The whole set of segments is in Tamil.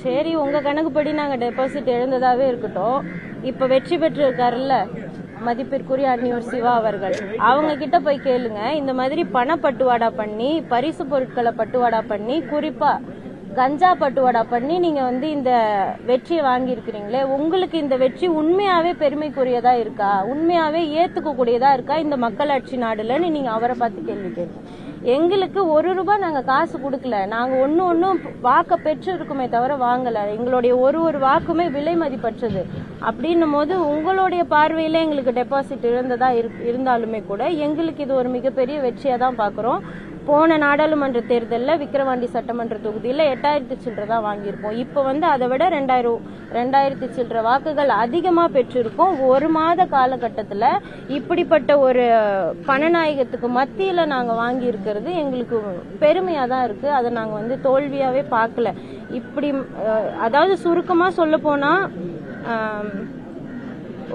சரி, உங்க கணக்குப்படி நாங்க டெபாசிட் எழுந்ததாவே இருக்கட்டும். இப்ப வெற்றி பெற்று இருக்காருல்ல மதிப்பிற்குரிய அந்நியூர் சிவா அவர்கள், அவங்க கிட்ட போய் கேளுங்க. இந்த மாதிரி பண பட்டுவாடா பண்ணி, பரிசு பொருட்களை பட்டுவாடா பண்ணி, குறிப்பா கஞ்சா பட்டுவாடா பண்ணி நீங்க வந்து இந்த வெற்றியை வாங்கி இருக்கிறீங்களே, உங்களுக்கு இந்த வெற்றி உண்மையாவே பெருமைக்குரியதா இருக்கா, உண்மையாவே ஏத்துக்க கூடியதா இருக்கா இந்த மக்களாட்சி நாடுலன்னு நீங்க அவரை பார்த்து கேள்வி கேட்க. எங்களுக்கு ₹1 நாங்க காசு கொடுக்கல, நாங்க ஒன்னும் வாக்க பெற்று இருக்குமே தவிர வாங்கல. எங்களுடைய ஒரு வாக்குமே விலை மதிப்பற்றது. அப்படின்னும் போது உங்களுடைய பார்வையில எங்களுக்கு டெபாசிட் இழந்ததா இருந்தாலுமே கூட எங்களுக்கு இது ஒரு மிகப்பெரிய வெற்றியா தான் பாக்குறோம். போன நாடாளுமன்ற தேர்தலில் விக்கிரவாண்டி சட்டமன்ற தொகுதியில் 8000 சில்லரை தான் வாங்கியிருக்கோம். இப்போ வந்து அதை விட 2000 சில்லரை வாக்குகள் அதிகமாக பெற்றிருக்கோம். ஒரு மாத காலகட்டத்தில் இப்படிப்பட்ட ஒரு பணநாயகத்துக்கு மத்தியில் நாங்கள் வாங்கி இருக்கிறது எங்களுக்கு பெருமையாக தான் இருக்குது. அதை நாங்கள் வந்து தோல்வியாகவே பார்க்கல. இப்படி அதாவது சுருக்கமாக சொல்ல போனால்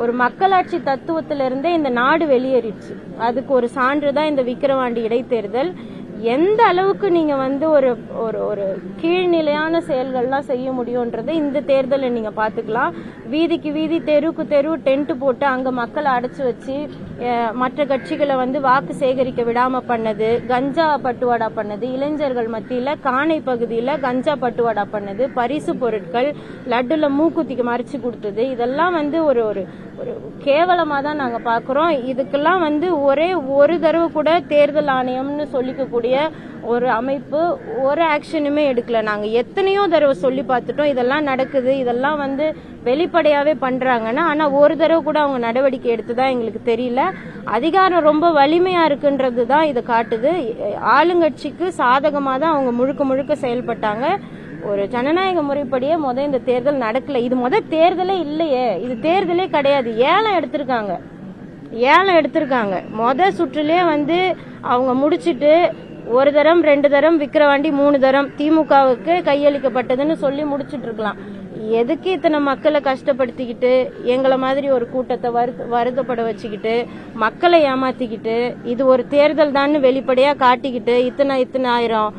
ஒரு மக்களாட்சி தத்துவத்திலிருந்தே இந்த நாடு வெளியேறிடுச்சு. அதுக்கு ஒரு சான்று தான் இந்த விக்கிரவாண்டி இடைத்தேர்தல். எந்த அளவுக்கு நீங்க வந்து ஒரு ஒரு கீழ்நிலையான செயல்கள்லாம் செய்ய முடியும்ன்றதை இந்த தேர்தலை நீங்க பாத்துக்கலாம். வீதிக்கு வீதி, தெருவுக்கு தெரு டென்ட் போட்டு அங்க மக்களை அடைச்சு வச்சு மற்ற கட்சிகளை வந்து வாக்கு சேகரிக்க விடாம பண்ணது, கஞ்சா பட்டுவாடா பண்ணது, இளைஞர்கள் மத்தியில காணை பகுதியில கஞ்சா பட்டுவாடா பண்ணது, பரிசு பொருட்கள் லட்டுல மூக்குத்திக்கு மறைச்சு கொடுத்தது, இதெல்லாம் வந்து ஒரு ஒரு கேவலமா தான் நாங்க பாக்குறோம். இதுக்கெல்லாம் வந்து ஒரு தடவை கூட தேர்தல் ஆணையம்னு சொல்லிக்க ஒரு அமைப்பு ஒரு ஆக்ஷனுமே எடுக்கல. நாங்க எத்தனையோ தடவை சொல்லி பார்த்துட்டோம், இதெல்லாம் நடக்குது, இதெல்லாம் வந்து வெளிப்படையாவே பண்றாங்கன்னா, ஆனா ஒரு தடவை கூட அவங்க நடவடிக்கை எடுத்துதான் எங்களுக்கு தெரியல. அதிகாரம் ரொம்ப வலிமையா இருக்குன்றது தான் இதை காட்டுது. ஆளுங்கட்சிக்கு சாதகமா தான் அவங்க முழுக்க செயல்பட்டாங்க. ஒரு ஜனநாயக முறைப்படியே இந்த தேர்தல் நடக்கல. இது தேர்தலே இல்லையே, இது தேர்தலே கிடையாது. ஏலம் எடுத்திருக்காங்க. சுற்றுலே வந்து அவங்க முடிச்சிட்டு 1 தரம் 2 தரம் விக்கிரவாண்டி 3 தரம் திமுகவுக்கு கையளிக்கப்பட்டதுன்னு சொல்லி முடிச்சிட்டு இருக்கலாம். எதுக்கு இத்தனை மக்களை கஷ்டப்படுத்திக்கிட்டு எங்களை மாதிரி ஒரு கூட்டத்தை வருத்தப்பட வச்சுக்கிட்டு மக்களை ஏமாத்திக்கிட்டு இது ஒரு தேர்தல் தான் வெளிப்படையா காட்டிக்கிட்டு இத்தனை ஆயிரம்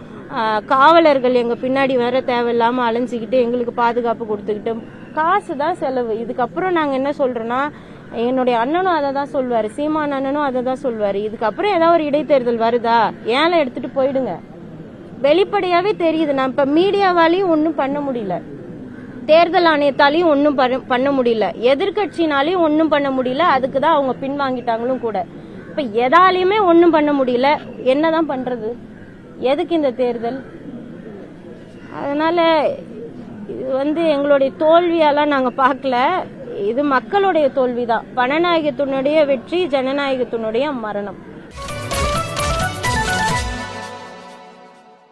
காவலர்கள் எங்க பின்னாடி வர தேவையில்லாம அலைஞ்சிக்கிட்டு எங்களுக்கு பாதுகாப்பு கொடுத்துக்கிட்டு காசு தான் செலவு. இதுக்கப்புறம் நாங்க என்ன சொல்றோம்னா, என்னுடைய அண்ணனும் அதை தான் சொல்வாரு, சீமான் அண்ணனும் அதை தான் சொல்வாரு, இதுக்கப்புறம் ஏதாவது ஒரு இடைத்தேர்தல் வருதா ஏலம் எடுத்துட்டு போயிடுங்க. வெளிப்படையாவே தெரியுது. நான் இப்ப மீடியாவாலையும் ஒன்னும் பண்ண முடியல, தேர்தல் ஆணையத்தாலையும் ஒன்னும் பண்ண முடியல, எதிர்கட்சினாலையும் ஒன்னும் பண்ண முடியல. அதுக்குதான் அவங்க பின்வாங்கிட்டாங்களும் கூட. இப்ப எதாலையுமே ஒன்னும் பண்ண முடியல. என்னதான் பண்றது? எதுக்கு இந்த தேர்தல்? அதனால இது வந்து எங்களுடைய தோல்வியெல்லாம் நாங்க பார்க்கல, இது மக்களுடைய தோல்விதான். பணநாயகத்தினுடைய வெற்றி, ஜனநாயகத்தினுடைய மரணம்.